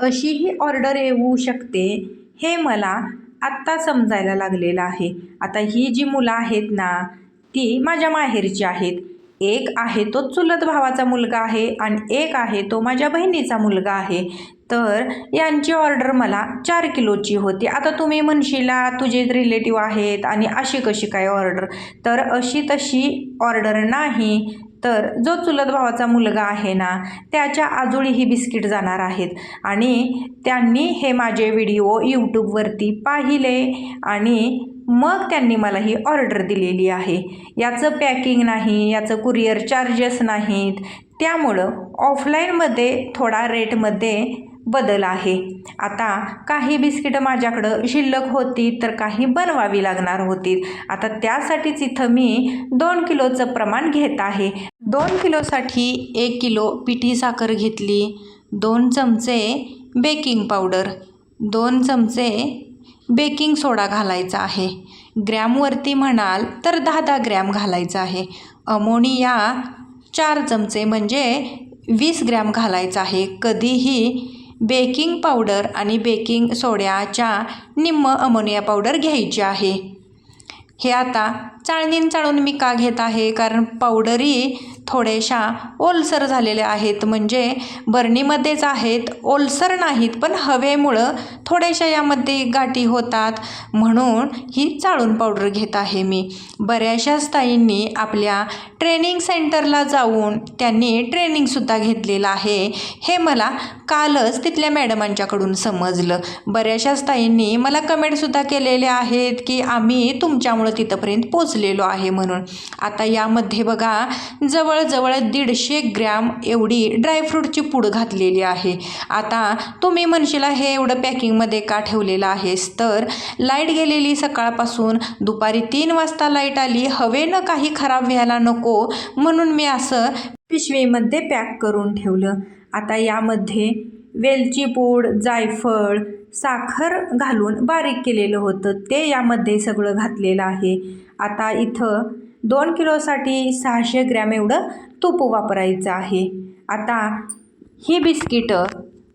अशीही ऑर्डर येऊ शकते हे मला आत्ता समजायला लागलेलं आहे. आता ही जी मुलं आहेत ना ती माझ्या माहेरची आहेत. एक आहे तो चुलत भावाचा मुलगा आहे आणि एक आहे तो माझ्या बहिणीचा मुलगा आहे. तर यांची ऑर्डर मला 4 किलोची होती. आता तुम्ही म्हणशीला तुझे रिलेटिव्ह आहेत आणि अशी कशी काय ऑर्डर, तर अशी तशी ऑर्डर नाही. तर जो चुलत भावाचा मुलगा आहे ना त्याच्या आजोळी ही बिस्किट जाणार आहेत आणि त्यांनी हे माझे व्हिडिओ यूट्यूबवरती पाहिले आणि मग त्यांनी मला ही ऑर्डर दिलेली आहे. याचं पॅकिंग नाही, याचं कुरिअर चार्जेस नाहीत, त्यामुळं ऑफलाईनमध्ये थोडा रेटमध्ये बदल आहे. आता काही बिस्किटं माझ्याकडं शिल्लक होती तर काही बनवावी लागणार होती. आता त्यासाठीच इथं मी 2 किलोचं प्रमाण घेत आहे. 2 किलोसाठी 1 किलो पिठी साखर घेतली, 2 चमचे बेकिंग पावडर, 2 चमचे बेकिंग सोडा घालायचा आहे. ग्रॅमवरती म्हणाल तर 10-10 ग्रॅम घालायचा आहे. अमोनिया 4 चमचे म्हणजे 20 ग्रॅम घालायचा आहे. कधीही बेकिंग पावडर आणि बेकिंग सोड्याच्या निम्म अमोनिया पावडर घ्यायची आहे. हे आता चाळणीने चाळून मी का घेत आहे, कारण पावडरी थोड्याशा ओलसर झालेल्या आहेत, म्हणजे बरणीमध्येच आहेत, ओलसर नाहीत, पण हवेमुळं थोड्याशा यामध्ये गाठी होतात, म्हणून ही चाळून पावडर घेत आहे मी. बऱ्याचशाच ताईंनी आपल्या ट्रेनिंग सेंटरला जाऊन त्यांनी ट्रेनिंगसुद्धा घेतलेलं आहे. हे मला कालच तिथल्या मॅडमांच्याकडून समजलं. बऱ्याचशाच ताईंनी मला कमेंटसुद्धा केलेल्या आहेत की आम्ही तुमच्यामुळं तिथंपर्यंत पोचलेलो आहे म्हणून. आता यामध्ये बघा जवळजवळ 150 ग्रॅम एवढी ड्रायफ्रूटची पूड घातलेली आहे. आता तुम्ही म्हणशीला हे एवढं पॅकिंगमध्ये का ठेवलेलं आहेस, तर लाईट गेलेली सकाळपासून, दुपारी 3 वाजता लाईट आली, हवेनं काही खराब व्हायला नको म्हणून मी असं पिशवीमध्ये पॅक करून ठेवलं. आता यामध्ये वेलची पूड, जायफळ, साखर घालून बारीक केलेलं होतं ते यामध्ये सगळं घातलेलं आहे. आता इथं 2 किलोसाठी 600 ग्रॅम एवढं तूप वापरायचं आहे. आता ही बिस्किटं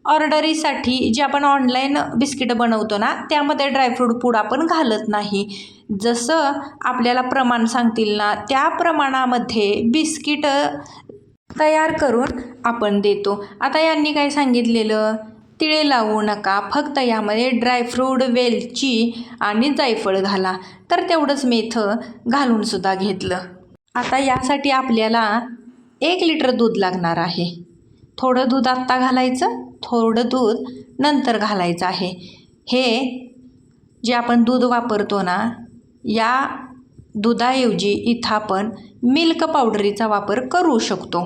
ऑर्डरीसाठी जी आपण ऑनलाईन बिस्किटं बनवतो ना त्यामध्ये ड्रायफ्रूट पूड आपण घालत नाही. जसं आपल्याला प्रमाण सांगतील ना त्या प्रमाणामध्ये बिस्किटं तयार करून आपण देतो. आता यांनी काय सांगितलेलं, तिळे लावू नका, फक्त यामध्ये ड्रायफ्रूट, वेलची आणि जायफळ घाला. तर तेवढंच मी इथं घालूनसुद्धा घेतलं. आता यासाठी आपल्याला 1 लिटर दूध लागणार आहे. थोडं दूध आत्ता घालायचं, थोडं दूध नंतर घालायचं आहे. हे जे आपण दूध वापरतो ना या दुधाऐवजी इथं आपण मिल्क पावडरीचा वापर करू शकतो.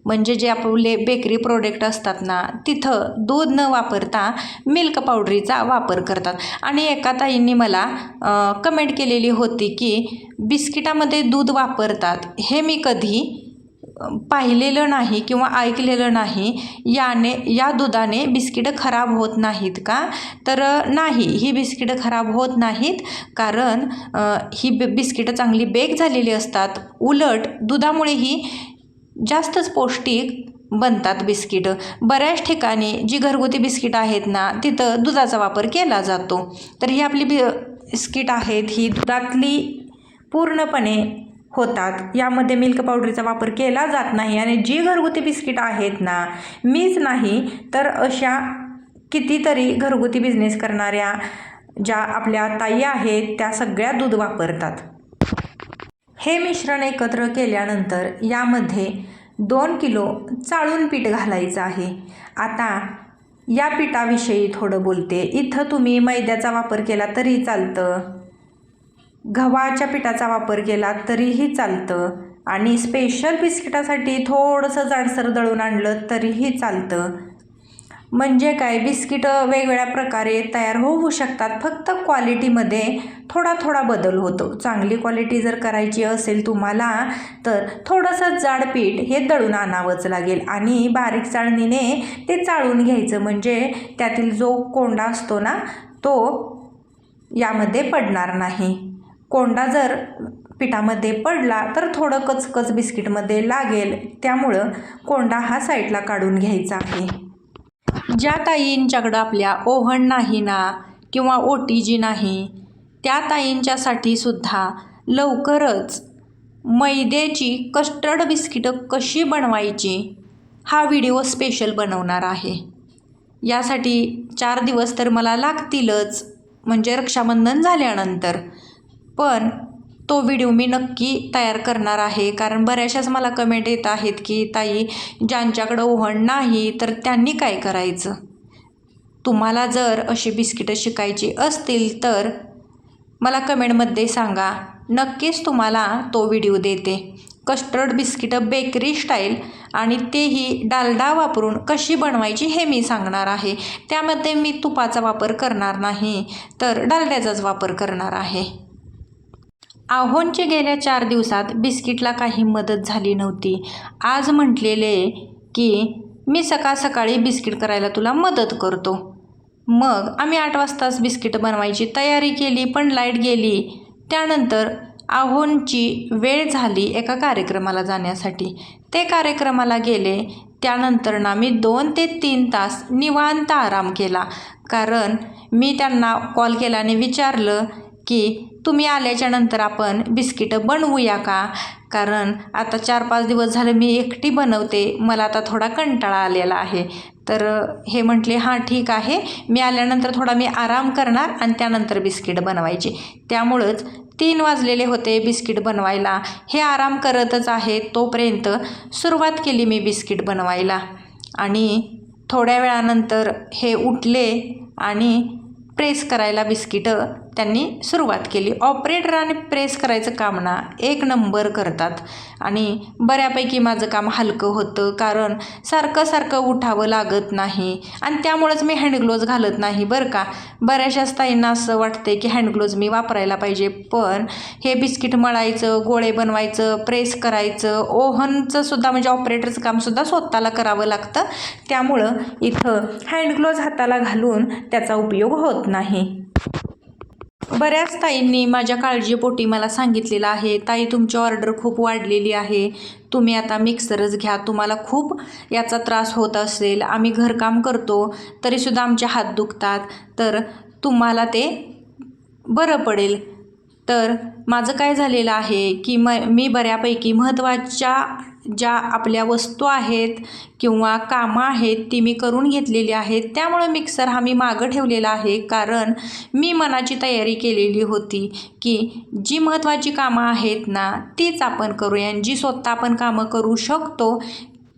म्हणजे जे आपले बेकरी प्रोडक्ट असतात ना तिथं दूध न वापरता मिल्क पावडरीचा वापर करतात. आणि एका ताईंनी मला कमेंट केलेली होती की बिस्किटामध्ये दूध वापरतात, हे मी कधी पाहिलेलं नाही किंवा ऐकलेलं नाही. या दुधाने बिस्किटं खराब होत नाहीत का, तर नाही, ही बिस्किटं खराब होत नाहीत, कारण ही बिस्किटं चांगली बेक झालेली असतात. उलट दुधामुळे ही जास्तच पौष्टिक बनतात बिस्किटं. बऱ्याच ठिकाणी जी घरगुती बिस्किटं आहेत ना तिथं दुधाचा वापर केला जातो. तर ही आपली बिस्किट आहेत ही दुधातली पूर्णपणे होतात. यामध्ये मिल्क पावडरचा वापर केला जात नाही. आणि जी घरगुती बिस्किट आहेत ना, मीच नाही तर अशा कितीतरी घरगुती बिझनेस करणाऱ्या ज्या आपल्या ताई आहेत त्या सगळ्या दूध वापरतात. हे मिश्रण एकत्र केल्यानंतर यामध्ये 2 किलो चाळून पीठ घालायचं आहे. आता या पिठाविषयी थोडं बोलते. इथं तुम्ही मैद्याचा वापर केला तरी चालतं, गव्हाच्या पिठाचा वापर केला तरीही चालतं, आणि स्पेशल बिस्किटासाठी थोडंसं जाडसर दळून आणलं तरीही चालतं. म्हणजे काय, बिस्किटं वेगवेगळ्या प्रकारे तयार होऊ शकतात, फक्त क्वालिटीमध्ये थोडा बदल होतो. चांगली क्वालिटी जर करायची असेल तुम्हाला तर थोडंसं जाड पीठ हे दळून आणावंच लागेल आणि बारीक चाळणीने ते चाळून घ्यायचं, म्हणजे त्यातील जो कोंडा असतो ना तो यामध्ये पडणार नाही. कोंडा जर पिठामध्ये पडला तर थोडं कचकच बिस्किटमध्ये लागेल, त्यामुळं कोंडा हा साईडला काढून घ्यायचा आहे. ज्या ताईंच्याकडं आपल्या ओव्हन नाही ना किंवा OTG नाही, त्या ताईंच्यासाठी सुद्धा लवकरच मैद्याची कस्टर्ड बिस्किटं कशी बनवायची हा व्हिडिओ स्पेशल बनवणार आहे. यासाठी 4 दिवस तर मला लागतीलच, म्हणजे रक्षाबंधन झाल्यानंतर. पण तो व्हिडिओ मी नक्की तयार करणार आहे, कारण बऱ्याचशाच मला कमेंट येत आहेत की ताई, ज्यांच्याकडं ओव्हन नाही तर त्यांनी काय करायचं. तुम्हाला जर अशी बिस्किटं शिकायची असतील तर मला कमेंटमध्ये सांगा, नक्कीच तुम्हाला तो व्हिडिओ देते. कस्टर्ड बिस्किटं बेकरी स्टाईल आणि तेही डालडा वापरून कशी बनवायची हे मी सांगणार आहे. त्यामध्ये मी तुपाचा वापर करणार नाही, तर डालड्याचाच वापर करणार आहे. आहोंची गेल्या 4 दिवसात बिस्किटला काही मदत झाली नव्हती. आज म्हटलेले की मी सकाळी बिस्किट करायला तुला मदत करतो. मग आम्ही 8 वाजताच बिस्किट बनवायची तयारी केली, पण लाईट गेली. त्यानंतर आहोंची वेळ झाली एका कार्यक्रमाला जाण्यासाठी. ते कार्यक्रमाला गेले. त्यानंतर ना मी 2 ते 3 तास निवांत आराम केला, कारण मी त्यांना कॉल केला आणि विचारलं की तुम्ही आल्याच्या नंतर आपण बिस्किटं बनवूया का, कारण आता 4-5 दिवस झालं मी एकटी बनवते, मला आता थोडा कंटाळा आलेला आहे. तर हे म्हटले हां ठीक आहे, मी आल्यानंतर थोडा मी आराम करणार आणि त्यानंतर बिस्किट बनवायची. त्यामुळंच 3 वाजलेले होते बिस्किट बनवायला. हे आराम करतच आहे तोपर्यंत सुरुवात केली मी बिस्किट बनवायला. आणि थोड्या वेळानंतर हे उठले आणि प्रेस करायला बिस्किटं त्यांनी सुरुवात केली. ऑपरेटर आणि प्रेस करायचं काम ना 1 नंबर करतात आणि बऱ्यापैकी माझं काम हलकं होतं, कारण सारखं उठावं लागत नाही आणि त्यामुळंच मी हँडग्लोव्ज घालत नाही बरं का. बऱ्याचशाच ताईंना असं वाटते की हँडग्लोव्ज मी वापरायला पाहिजे, पण हे बिस्किट मळायचं, गोळे बनवायचं, प्रेस करायचं, ओव्हनचं सुद्धा म्हणजे ऑपरेटरचं कामसुद्धा स्वतःला करावं लागतं. त्यामुळं इथं हँडग्लोव्ज हाताला घालून त्याचा उपयोग होत नाही. बऱ्याच ताईंनी माझ्या काळजीपोटी मला सांगितलेलं आहे, ताई तुमची ऑर्डर खूप वाढलेली आहे, तुम्ही आता मिक्सरच घ्या, तुम्हाला खूप याचा त्रास होत असेल, आम्ही घरकाम करतो तरीसुद्धा आमचे हात दुखतात, तर तुम्हाला ते बरं पडेल. तर माझं काय झालेलं आहे की मी बऱ्यापैकी महत्त्वाच्या ज्या आपल्या वस्तू आहेत किंवा कामं आहेत ती मी करून घेतलेली आहेत. त्यामुळे मिक्सर हा मी मागं ठेवलेला आहे, कारण मी मनाची तयारी केलेली होती की जी महत्त्वाची कामं आहेत ना तीच आपण करूया आणि जी स्वतः आपण कामं करू शकतो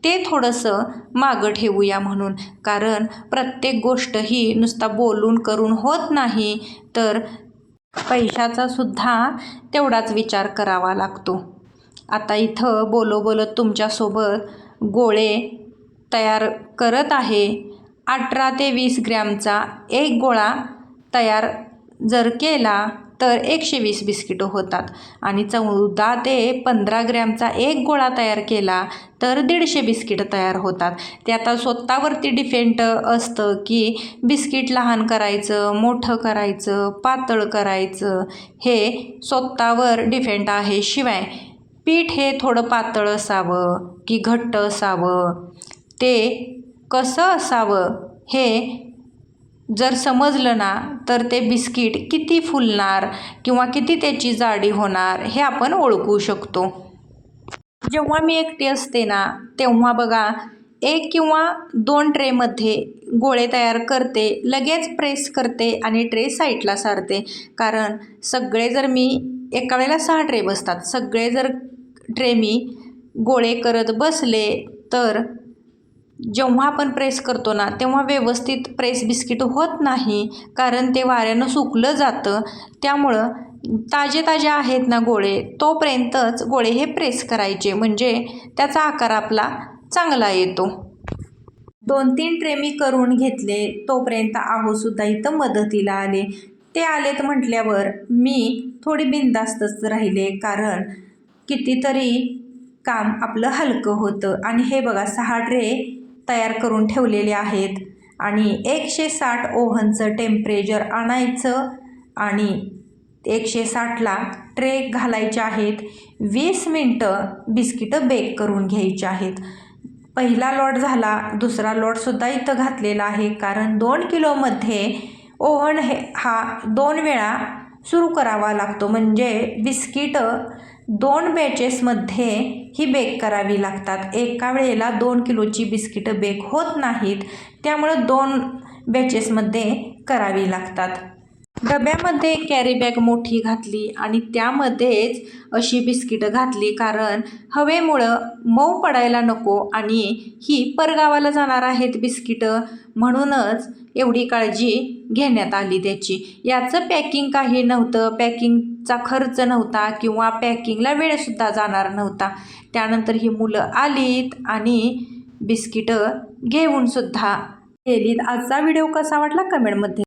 ते थोडंसं मागं ठेवूया म्हणून. कारण प्रत्येक गोष्ट ही नुसता बोलून करून होत नाही, तर पैशाचा सुद्धा तेवढाच विचार करावा लागतो. आता इथं बोलत तुमच्यासोबत गोळे तयार करत आहे. 18 ते 20 ग्रॅमचा एक गोळा तयार जर केला तर 120 बिस्किटं होतात आणि 14 ते 15 ग्रॅमचा एक गोळा तयार केला तर 150 बिस्किटं तयार होतात. ते आता स्वतःवरती डिपेंड असतं की बिस्किट लहान करायचं, मोठं करायचं, पातळ करायचं, हे स्वतःवर डिपेंड आहे. शिवाय पीठ हे थोडं पातळ असावं की घट्ट असावं, ते कसं असावं हे जर समजलं ना तर ते बिस्किट किती फुलणार किंवा किती त्याची जाडी होणार हे आपण ओळखू शकतो. जेव्हा मी एकटी असते ना तेव्हा बघा 1 किंवा 2 ट्रेमध्ये गोळे तयार करते, लगेच प्रेस करते आणि ट्रे साईडला सारते. कारण सगळे जर मी एका वेळेला 6 ट्रे बसतात, सगळे जर ट्रे मी गोळे करत बसले तर जेव्हा आपण प्रेस करतो ना तेव्हा व्यवस्थित प्रेस बिस्किट होत नाही, कारण ते वाऱ्यानं सुकलं जातं. त्यामुळं ताजे आहेत ना गोळे तोपर्यंतच गोळे हे प्रेस करायचे, म्हणजे त्याचा आकार आपला चांगला येतो. 2-3 ट्रे मी करून घेतले, तोपर्यंत आहोसुद्धा इथं मदतीला आले. ते आलेत म्हटल्यावर मी थोडी बिनधास्तच राहिले, कारण कितीतरी काम आपलं हलकं होतं. आणि हे बघा 6 ट्रे तयार करून ठेवलेले आहेत आणि 160 ओव्हनचं टेम्परेचर आणायचं आणि 160ला ट्रे घालायचे आहेत. 20 मिनटं बिस्किटं बेक करून घ्यायचे आहेत. पहिला लॉट झाला, दुसरा लॉटसुद्धा इथं घातलेला आहे, कारण 2 किलोमध्ये ओव्हन हा 2 वेळा सुरू करावा लागतो. म्हणजे बिस्किटं 2 बॅचेसमध्ये ही बेक करावी लागतात. एका वेळेला 2 किलोची बिस्किटं बेक होत नाहीत, त्यामुळं 2 बॅचेसमध्ये करावी लागतात. डब्यामध्ये कॅरी बॅग मोठी घातली आणि त्यामध्येच अशी बिस्किटं घातली, कारण हवेमुळं मऊ पडायला नको आणि ही परगावाला जाणार आहेत बिस्किटं, म्हणूनच एवढी काळजी घेण्यात आली त्याची. याचं पॅकिंग काही नव्हतं, पॅकिंगचा खर्च नव्हता किंवा पॅकिंगला वेळसुद्धा जाणार नव्हता. त्यानंतर ही मुलं आलीत आणि बिस्किटं घेऊनसुद्धा गेलीत. आजचा व्हिडिओ कसा वाटला कमेंटमध्ये